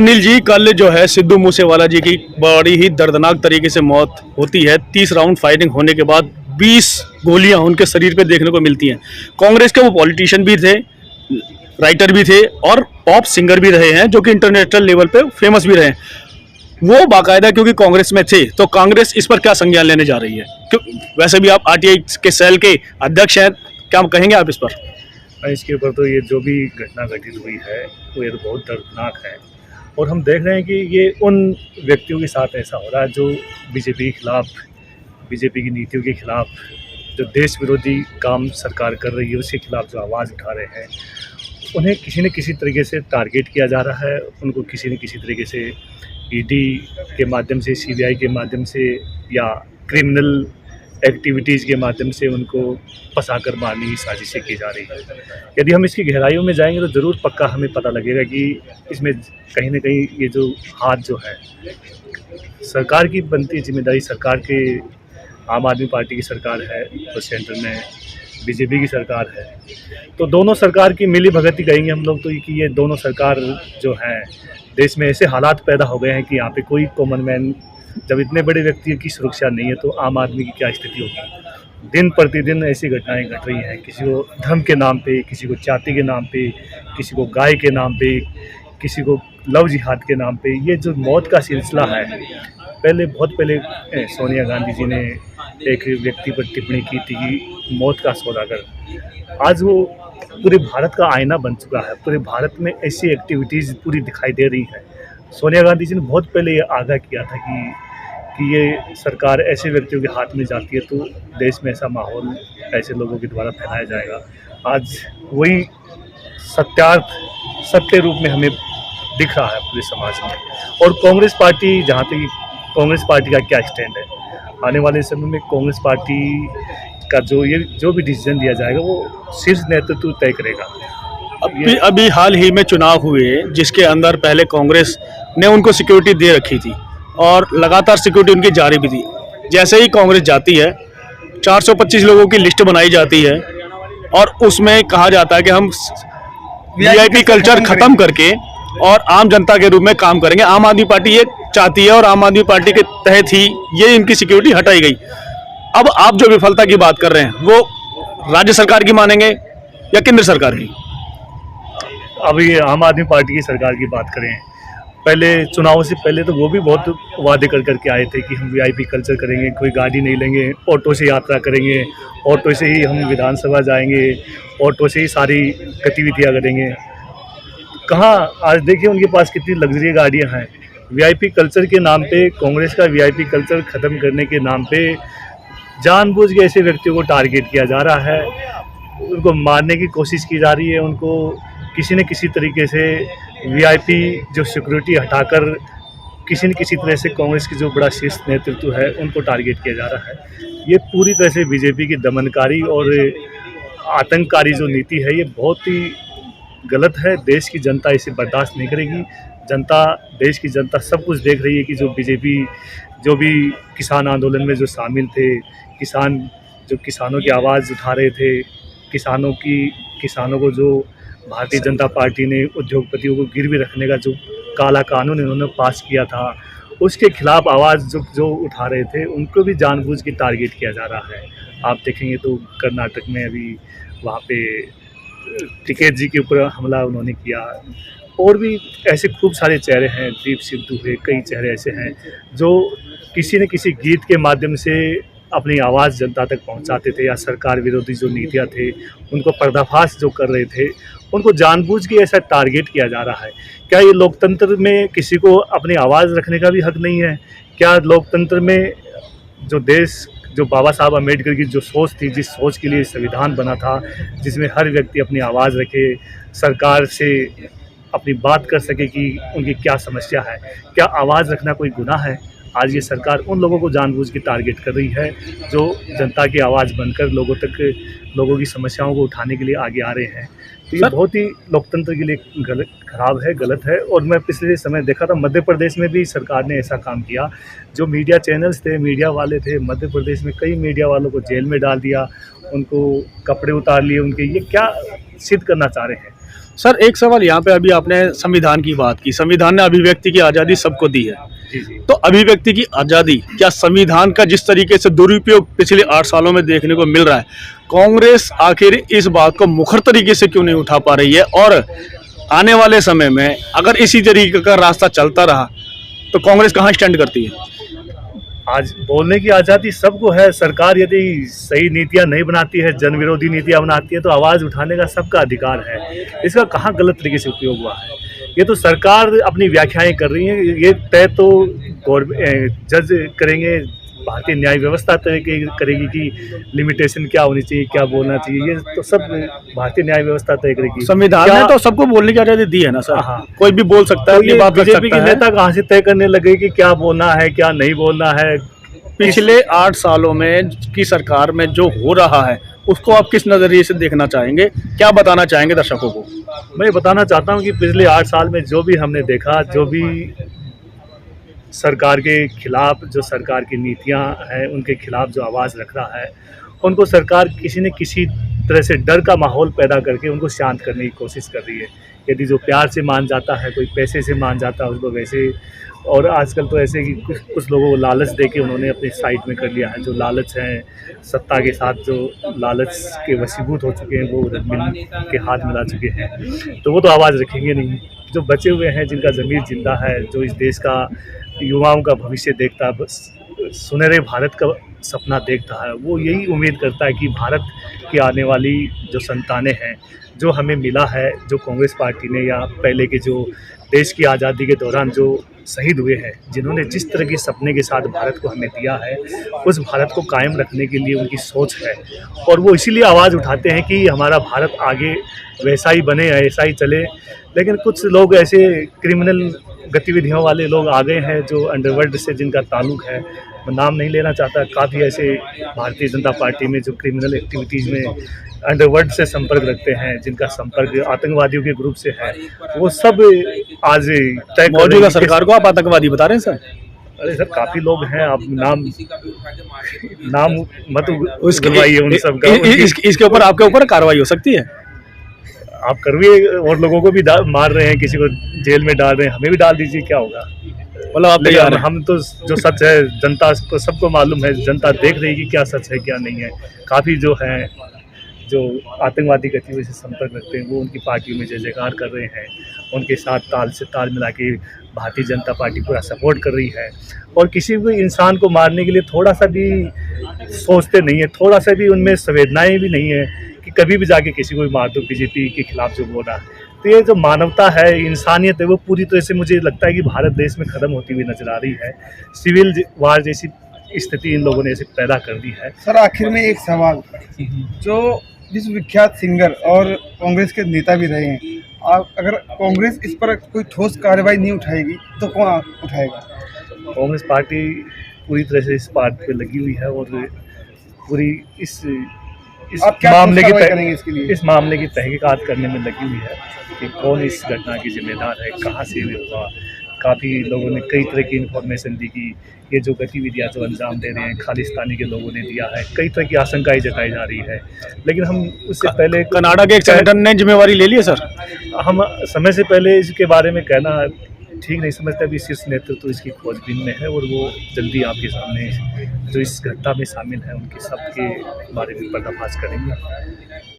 अनिल जी, कल जो है सिद्धू मूसेवाला जी की बड़ी ही दर्दनाक तरीके से मौत होती है। 30 राउंड फायरिंग होने के बाद 20 गोलियां उनके शरीर पे देखने को मिलती हैं। कांग्रेस के वो पॉलिटिशियन भी थे, राइटर भी थे और पॉप सिंगर भी रहे हैं, जो कि इंटरनेशनल लेवल पे फेमस भी रहे हैं। वो बाकायदा क्योंकि कांग्रेस में थे, तो कांग्रेस इस पर क्या संज्ञान लेने जा रही है? क्यों, वैसे भी आप आरटीआई के सेल के अध्यक्ष हैं, क्या कहेंगे आप इस पर? इसके ऊपर तो ये जो भी घटना घटित हुई है वो ये तो बहुत दर्दनाक है। और हम देख रहे हैं कि ये उन व्यक्तियों के साथ ऐसा हो रहा है जो बीजेपी के खिलाफ, बीजेपी की नीतियों के खिलाफ, जो देश विरोधी काम सरकार कर रही है उसके खिलाफ जो आवाज़ उठा रहे हैं, उन्हें किसी न किसी तरीके से टारगेट किया जा रहा है। उनको किसी न किसी तरीके से ईडी के माध्यम से, सीबीआई के माध्यम से या क्रिमिनल एक्टिविटीज़ के माध्यम से उनको फंसाकर मारने की साजिशें की जा रही है। यदि हम इसकी गहराइयों में जाएंगे तो ज़रूर पक्का हमें पता लगेगा कि इसमें कहीं न कहीं ये जो हाथ जो है, सरकार की बनती जिम्मेदारी, सरकार के, आम आदमी पार्टी की सरकार है और सेंटर में बीजेपी की सरकार है, तो दोनों सरकार की मिली भगत ही कहेंगे हम लोग तो कि ये दोनों सरकार जो है, देश में ऐसे हालात पैदा हो गए हैं कि यहाँ पे कोई कॉमन मैन, जब इतने बड़े व्यक्ति की सुरक्षा नहीं है तो आम आदमी की क्या स्थिति होगी। दिन प्रतिदिन ऐसी घटनाएं घट रही हैं, किसी को धर्म के नाम पे, किसी को जाति के नाम पे, किसी को गाय के नाम पे, किसी को लव जिहाद के नाम पे। ये जो मौत का सिलसिला है, बहुत पहले सोनिया गांधी जी ने एक व्यक्ति पर टिप्पणी की थी कि मौत का सौदागर। आज वो पूरे भारत का आईना बन चुका है। पूरे भारत में ऐसी एक्टिविटीज़ पूरी दिखाई दे रही हैं। सोनिया गांधी जी ने बहुत पहले ये आगाह किया था कि ये सरकार ऐसे व्यक्तियों के हाथ में जाती है तो देश में ऐसा माहौल ऐसे लोगों के द्वारा फैलाया जाएगा। आज वही सत्य रूप में हमें दिख रहा है पूरे समाज में। और कांग्रेस पार्टी, जहाँ तक कांग्रेस पार्टी का क्या स्टैंड है, आने वाले समय में कांग्रेस पार्टी का जो भी डिसीजन दिया जाएगा वो शीर्ष नेतृत्व तय करेगा। अभी हाल ही में चुनाव हुए जिसके अंदर पहले कांग्रेस ने उनको सिक्योरिटी दे रखी थी और लगातार सिक्योरिटी उनकी जारी भी थी। जैसे ही कांग्रेस जाती है, 425 लोगों की लिस्ट बनाई जाती है और उसमें कहा जाता है कि हम वीआईपी कल्चर खत्म करके और आम जनता के रूप में काम करेंगे। आम आदमी पार्टी ये चाहती है और आम आदमी पार्टी के तहत ही ये इनकी सिक्योरिटी हटाई गई। अब आप जो विफलता की बात कर रहे हैं वो राज्य सरकार की मानेंगे या केंद्र सरकार की? अभी आम आदमी पार्टी की सरकार की बात करें, पहले चुनाव से पहले तो वो भी बहुत वादे करके आए थे कि हम वीआईपी कल्चर करेंगे, कोई गाड़ी नहीं लेंगे, ऑटो से यात्रा करेंगे, ऑटो से ही हम विधानसभा जाएंगे, ऑटो से ही सारी गतिविधियां करेंगे। कहाँ आज देखिए उनके पास कितनी लग्जरी गाड़ियां हैं। वीआईपी कल्चर के नाम पे, कांग्रेस का वीआईपी कल्चर ख़त्म करने के नाम पे जानबूझ के ऐसे व्यक्तियों को टारगेट किया जा रहा है, उनको मारने की कोशिश की जा रही है। उनको किसी न किसी तरीके से वीआईपी जो सिक्योरिटी हटाकर किसी न किसी तरह से कांग्रेस की जो बड़ा शीर्ष नेतृत्व है उनको टारगेट किया जा रहा है। ये पूरी तरह से बीजेपी की दमनकारी और आतंककारी जो नीति है ये बहुत ही गलत है। देश की जनता इसे बर्दाश्त नहीं करेगी। देश की जनता सब कुछ देख रही है कि जो बीजेपी, जो भी किसान आंदोलन में जो शामिल थे, किसानों की आवाज़ उठा रहे थे, किसानों को जो भारतीय जनता पार्टी ने उद्योगपतियों को गिरवी रखने का जो काला कानून इन्होंने पास किया था, उसके खिलाफ आवाज़ जो उठा रहे थे उनको भी जानबूझ के टारगेट किया जा रहा है। आप देखेंगे तो कर्नाटक में अभी वहाँ पे टिकैत जी के ऊपर हमला उन्होंने किया। और भी ऐसे खूब सारे चेहरे हैं, दीप सिद्धू है, कई चेहरे ऐसे हैं जो किसी न किसी गीत के माध्यम से अपनी आवाज़ जनता तक पहुंचाते थे या सरकार विरोधी जो नीतियां थे उनको पर्दाफाश जो कर रहे थे, उनको जानबूझ के ऐसा टारगेट किया जा रहा है। क्या ये लोकतंत्र में किसी को अपनी आवाज़ रखने का भी हक नहीं है? क्या लोकतंत्र में जो बाबा साहब अम्बेडकर की जो सोच थी, जिस सोच के लिए संविधान बना था, जिसमें हर व्यक्ति अपनी आवाज़ रखे, सरकार से अपनी बात कर सके कि उनकी क्या समस्या है, क्या आवाज़ रखना कोई गुनाह है? आज ये सरकार उन लोगों को जानबूझ के टारगेट कर रही है जो जनता की आवाज़ बनकर लोगों की समस्याओं को उठाने के लिए आगे आ रहे हैं। तो ये बहुत ही लोकतंत्र के लिए गलत है। और मैं पिछले समय देखा था मध्य प्रदेश में भी सरकार ने ऐसा काम किया। जो मीडिया चैनल्स थे, मीडिया वाले थे, मध्य प्रदेश में कई मीडिया वालों को जेल में डाल दिया, उनको कपड़े उतार लिए उनके। ये क्या सिद्ध करना चाह रहे हैं? सर एक सवाल यहाँ पे, अभी आपने संविधान की बात की, संविधान ने अभिव्यक्ति की आज़ादी सबको दी है, जी जी। तो अभिव्यक्ति की आज़ादी, क्या संविधान का जिस तरीके से दुरुपयोग पिछले 8 सालों में देखने को मिल रहा है, कांग्रेस आखिर इस बात को मुखर तरीके से क्यों नहीं उठा पा रही है? और आने वाले समय में अगर इसी तरीके का रास्ता चलता रहा तो कांग्रेस कहाँ स्टैंड करती है? आज बोलने की आज़ादी सबको है। सरकार यदि सही नीतियां नहीं बनाती है, जन विरोधी नीतियां बनाती है, तो आवाज़ उठाने का सबका अधिकार है। इसका कहाँ गलत तरीके से उपयोग हुआ है? ये तो सरकार अपनी व्याख्याएं कर रही है, ये तय तो जज करेंगे, भारतीय न्याय व्यवस्था तय करेगी कि लिमिटेशन क्या होनी चाहिए, क्या बोलना चाहिए, ये तो सब भारतीय न्याय व्यवस्था तय करेगी। संविधान ने तो सबको बोलने की आज़ादी दी है ना सर, हाँ। कोई भी बोल सकता है, तो अपनी ये बात रख बीजेपी सकता के है। नेता कहाँ से तय करने लगे कि क्या बोलना है, क्या नहीं बोलना है? पिछले 8 सालों में की सरकार में जो हो रहा है उसको आप किस नज़रिए से देखना चाहेंगे, क्या बताना चाहेंगे दर्शकों को? मैं ये बताना चाहता हूँ कि पिछले 8 साल में जो भी हमने देखा, जो भी सरकार के खिलाफ, जो सरकार की नीतियां हैं उनके खिलाफ जो आवाज़ रख रहा है, उनको सरकार किसी न किसी तरह से डर का माहौल पैदा करके उनको शांत करने की कोशिश कर रही है। यदि जो प्यार से मान जाता है, कोई पैसे से मान जाता है, उसको वैसे। और आजकल तो ऐसे कि कुछ लोगों को लालच देके उन्होंने अपनी साइड में कर लिया है। जो लालच हैं, सत्ता के साथ जो लालच के वशीभूत हो चुके हैं, वो मिल के हाथ मिला चुके हैं, तो वो तो आवाज़ रखेंगे नहीं। जो बचे हुए हैं, जिनका ज़मीर जिंदा है, जो इस देश का युवाओं का भविष्य देखता है, बस सुनहरे भारत का सपना देखता है, वो यही उम्मीद करता है कि भारत की आने वाली जो संतानें हैं, जो हमें मिला है, जो कांग्रेस पार्टी ने या पहले के जो देश की आज़ादी के दौरान जो शहीद हुए हैं, जिन्होंने जिस तरह के सपने के साथ भारत को हमें दिया है, उस भारत को कायम रखने के लिए उनकी सोच है। और वो इसीलिए आवाज़ उठाते हैं कि हमारा भारत आगे वैसा ही बने, ऐसा ही चले। लेकिन कुछ लोग ऐसे क्रिमिनल गतिविधियों वाले लोग आ गए हैं, जो अंडरवर्ल्ड से जिनका ताल्लुक है, मैं नाम नहीं लेना चाहता, काफ़ी ऐसे भारतीय जनता पार्टी में जो क्रिमिनल एक्टिविटीज़ में अंडरवर्ल्ड से संपर्क रखते हैं, जिनका संपर्क आतंकवादियों के ग्रुप से है, वो सब आज तय कर रहे मौजूदा हैं। सरकार को आप आतंकवादी बता रहे हैं सर? अरे सर, काफ़ी लोग हैं, आप नाम मत उसके बुलवाइए उन सब का। इसके ऊपर आपके ऊपर कार्रवाई हो सकती है? आप करविए, और लोगों को भी मार रहे हैं, किसी को जेल में डाल रहे हैं, हमें भी डाल दीजिए, क्या होगा? मतलब आप तैयार हैं? हम तो जो सच है, जनता को सबको मालूम है, जनता देख रही है कि क्या सच है क्या नहीं है। काफ़ी जो हैं, जो आतंकवादी गतिविधि से संपर्क रखते हैं, वो उनकी पार्टी में जय जयकार कर रहे हैं, उनके साथ ताल से ताल मिला के भारतीय जनता पार्टी पूरा सपोर्ट कर रही है। और किसी भी इंसान को मारने के लिए थोड़ा सा भी सोचते नहीं है, थोड़ा सा भी उनमें संवेदनाएं भी नहीं है कि कभी भी जाके किसी को भी मार दो, बीजेपी के खिलाफ जो बोला। तो ये जो मानवता है, इंसानियत है, वो पूरी तरह से मुझे लगता है कि भारत देश में ख़त्म होती हुई नजर आ रही है। सिविल वार जैसी स्थिति इन लोगों ने ऐसे पैदा कर दी है। सर आखिर में एक सवाल, जो जिस विख्यात सिंगर और कांग्रेस के नेता भी रहे हैं, अगर कांग्रेस इस पर कोई ठोस कार्रवाई नहीं उठाएगी तो कौन उठाएगा? कांग्रेस पार्टी पूरी तरह से इस बात पे लगी हुई है और पूरी इस आप क्या मामले कार्रवाई करेंगे इसके लिए? इस मामले की तहकीकात करने में लगी हुई है कि कौन इस घटना की जिम्मेदार है, कहाँ से ये हुआ। काफ़ी लोगों ने कई तरह की इन्फॉर्मेशन दी कि ये जो गतिविधियाँ जो अंजाम दे रहे हैं खालिस्तानी के लोगों ने दिया है, कई तरह की आशंकाएं जताई जा रही है। लेकिन हम उससे पहले कनाडा के एक संगठन ने जिम्मेवारी ले ली है सर? हम समय से पहले इसके बारे में कहना ठीक नहीं समझते। अभी शीर्ष नेतृत्व इसकी खोजबीन में है और वो जल्दी आपके सामने जो इस घटना में शामिल है उनके सबके बारे में पर्दाफाश करेंगे।